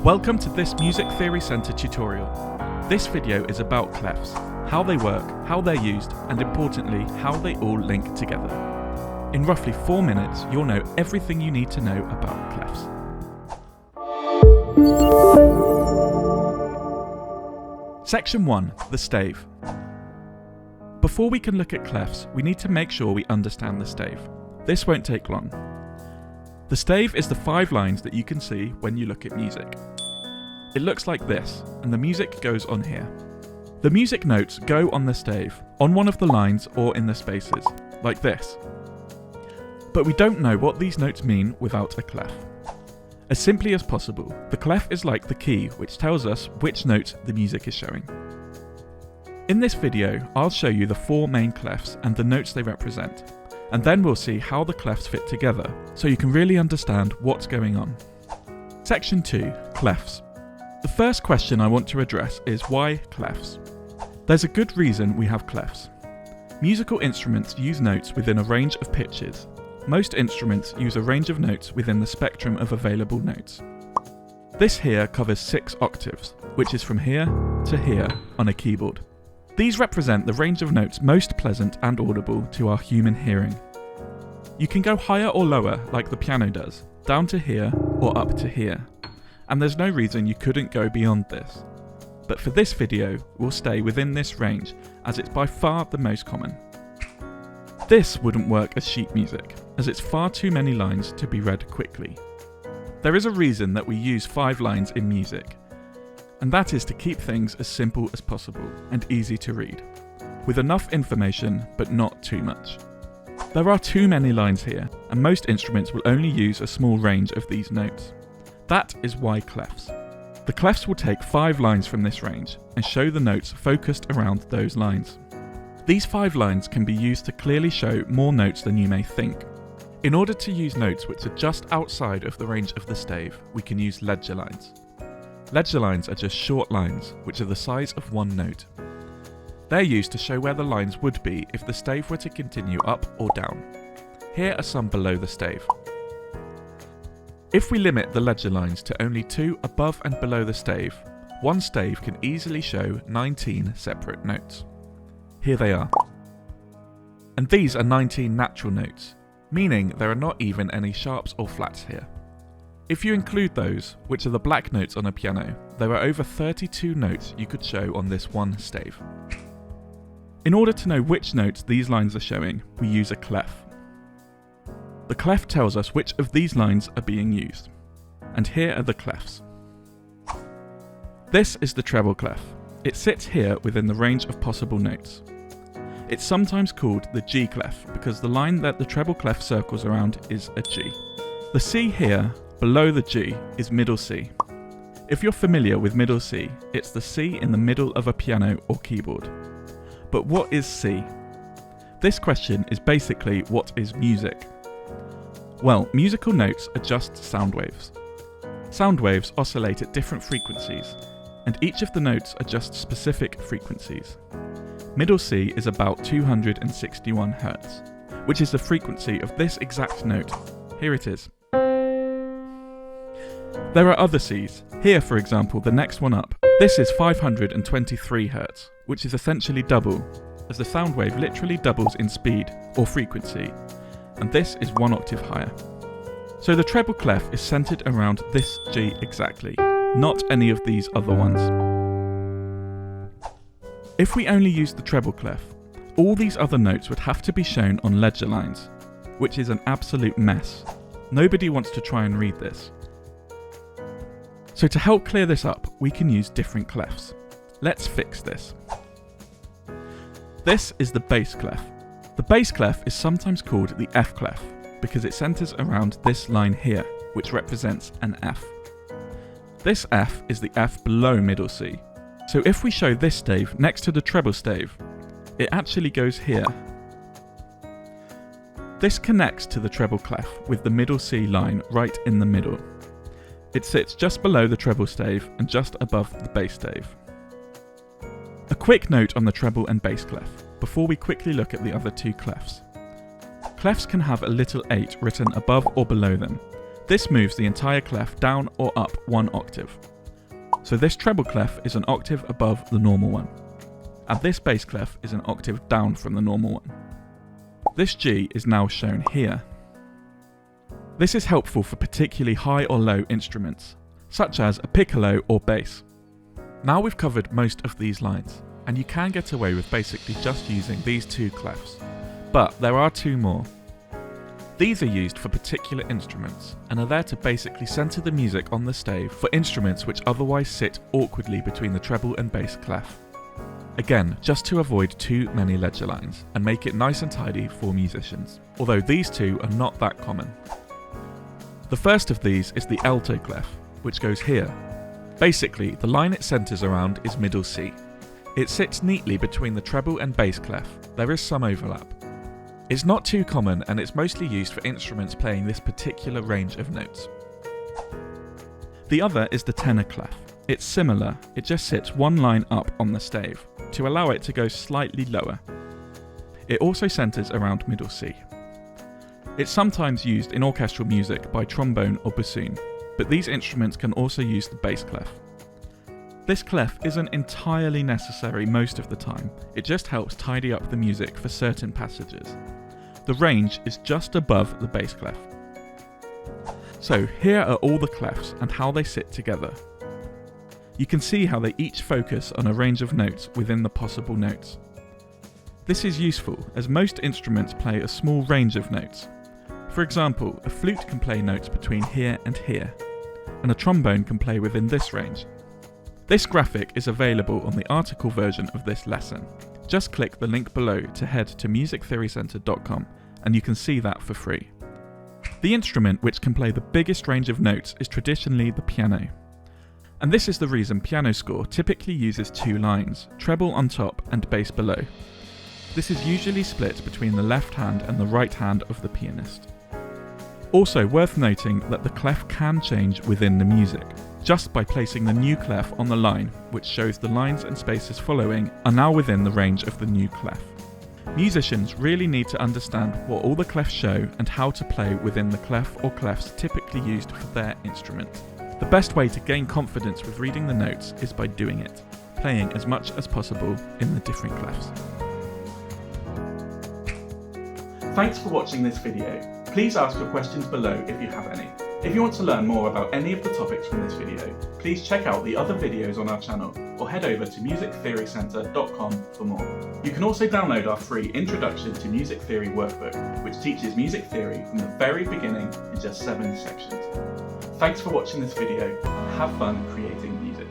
Welcome to this Music Theory Centre tutorial. This video is about clefs, how they work, how they're used, and importantly, how they all link together. In roughly 4 minutes, you'll know everything you need to know about clefs. Section 1. The stave. Before we can look at clefs, we need to make sure we understand the stave. This won't take long. The stave is the 5 lines that you can see when you look at music. It looks like this, and the music goes on here. The music notes go on the stave, on one of the lines or in the spaces, like this. But we don't know what these notes mean without a clef. As simply as possible, the clef is like the key which tells us which note the music is showing. In this video, I'll show you the 4 main clefs and the notes they represent, and then we'll see how the clefs fit together, so you can really understand what's going on. Section 2. Clefs. The first question I want to address is why clefs? There's a good reason we have clefs. Musical instruments use notes within a range of pitches. Most instruments use a range of notes within the spectrum of available notes. This here covers 6 octaves, which is from here to here on a keyboard. These represent the range of notes most pleasant and audible to our human hearing. You can go higher or lower like the piano does, down to here or up to here, and there's no reason you couldn't go beyond this. But for this video, we'll stay within this range as it's by far the most common. This wouldn't work as sheet music, as it's far too many lines to be read quickly. There is a reason that we use 5 lines in music, and that is to keep things as simple as possible and easy to read, with enough information but not too much. There are too many lines here, and most instruments will only use a small range of these notes. That is why clefs. The clefs will take 5 lines from this range and show the notes focused around those lines. These 5 lines can be used to clearly show more notes than you may think. In order to use notes which are just outside of the range of the stave, we can use ledger lines. Ledger lines are just short lines, which are the size of one note. They're used to show where the lines would be if the stave were to continue up or down. Here are some below the stave. If we limit the ledger lines to only 2 above and below the stave, one stave can easily show 19 separate notes. Here they are. And these are 19 natural notes, meaning there are not even any sharps or flats here. If you include those, which are the black notes on a piano, there are over 32 notes you could show on this one stave. In order to know which notes these lines are showing, we use a clef. The clef tells us which of these lines are being used. And here are the clefs. This is the treble clef. It sits here within the range of possible notes. It's sometimes called the G clef because the line that the treble clef circles around is a G. The C here, below the G, is middle C. If you're familiar with middle C, it's the C in the middle of a piano or keyboard. But what is C? This question is basically what is music? Well, musical notes are just sound waves. Sound waves oscillate at different frequencies, and each of the notes are just specific frequencies. Middle C is about 261 Hz, which is the frequency of this exact note. Here it is. There are other Cs. Here, for example, the next one up. This is 523 Hz, which is essentially double, as the sound wave literally doubles in speed or frequency, and this is 1 octave higher. So the treble clef is centered around this G exactly, not any of these other ones. If we only use the treble clef, all these other notes would have to be shown on ledger lines, which is an absolute mess. Nobody wants to try and read this. So to help clear this up, we can use different clefs. Let's fix this. This is the bass clef. The bass clef is sometimes called the F clef because it centers around this line here, which represents an F. This F is the F below middle C. So if we show this stave next to the treble stave, it actually goes here. This connects to the treble clef with the middle C line right in the middle. It sits just below the treble stave and just above the bass stave. A quick note on the treble and bass clef, before we quickly look at the other 2 clefs. Clefs can have a little 8 written above or below them. This moves the entire clef down or up 1 octave. So this treble clef is an octave above the normal one, and this bass clef is an octave down from the normal one. This G is now shown here. This is helpful for particularly high or low instruments, such as a piccolo or bass. Now we've covered most of these lines, and you can get away with basically just using these two clefs, but there are two more. These are used for particular instruments, and are there to basically centre the music on the stave for instruments which otherwise sit awkwardly between the treble and bass clef. Again, just to avoid too many ledger lines, and make it nice and tidy for musicians, although these two are not that common. The first of these is the alto clef, which goes here. Basically, the line it centres around is middle C. It sits neatly between the treble and bass clef. There is some overlap. It's not too common, and it's mostly used for instruments playing this particular range of notes. The other is the tenor clef. It's similar, it just sits one line up on the stave, to allow it to go slightly lower. It also centres around middle C. It's sometimes used in orchestral music by trombone or bassoon, but these instruments can also use the bass clef. This clef isn't entirely necessary most of the time, it just helps tidy up the music for certain passages. The range is just above the bass clef. So here are all the clefs and how they sit together. You can see how they each focus on a range of notes within the possible notes. This is useful as most instruments play a small range of notes. For example, a flute can play notes between here and here, and a trombone can play within this range. This graphic is available on the article version of this lesson. Just click the link below to head to musictheorycenter.com and you can see that for free. The instrument which can play the biggest range of notes is traditionally the piano. And this is the reason piano score typically uses two lines, treble on top and bass below. This is usually split between the left hand and the right hand of the pianist. Also worth noting that the clef can change within the music, just by placing the new clef on the line, which shows the lines and spaces following are now within the range of the new clef. Musicians really need to understand what all the clefs show and how to play within the clef or clefs typically used for their instrument. The best way to gain confidence with reading the notes is by doing it, playing as much as possible in the different clefs. Thanks for watching this video. Please ask your questions below if you have any. If you want to learn more about any of the topics from this video, please check out the other videos on our channel or head over to musictheorycenter.com for more. You can also download our free Introduction to Music Theory workbook, which teaches music theory from the very beginning in just 7 sections. Thanks for watching this video and have fun creating music.